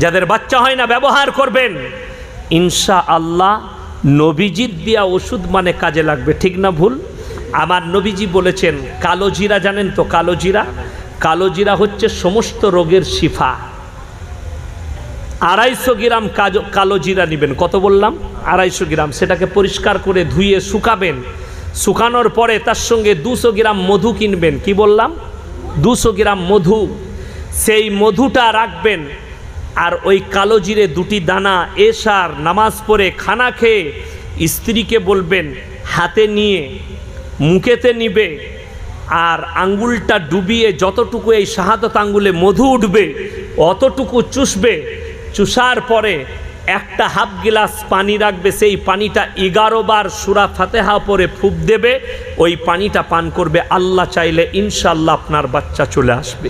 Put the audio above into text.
যাদের বাচ্চা হয় না ব্যবহার করবেন, ইনশাআল্লাহ নবীজির দেয়া ওষুধ মানে কাজে লাগবে। ঠিক না ভুল? আমার নবীজি বলেছেন কালো জিরা, জানেন তো কালো জিরা? কালো জিরা হচ্ছে সমস্ত রোগের শিফা। 250 গ্রাম কালো জিরা নেবেন। কত বললাম? 250 গ্রাম। সেটাকে পরিষ্কার করে ধুয়ে শুকাবেন। শুকানোর পরে তার সঙ্গে 200 গ্রাম মধু কিনবেন। কি বললাম? 200 গ্রাম মধু। সেই মধুটা রাখবেন, আর ওই কালো জিরে 2টি দানা এশার নামাজ পড়ে খানা খেয়ে স্ত্রীকে বলবেন হাতে নিয়ে মুখেতে নিবে, আর আঙ্গুলটা ডুবিয়ে যতটুকু এই শাহাদত আঙ্গুলে মধু উঠবে অতটুকু চুষবে। চুষার পরে একটা হাফ গ্লাস পানি রাখবে, সেই পানিটা 11 বার সূরা ফাতিহা পরে ফুঁক দেবে, ওই পানিটা পান করবে। আল্লাহ চাইলে ইনশাআল্লাহ আপনার বাচ্চা চলে আসবে।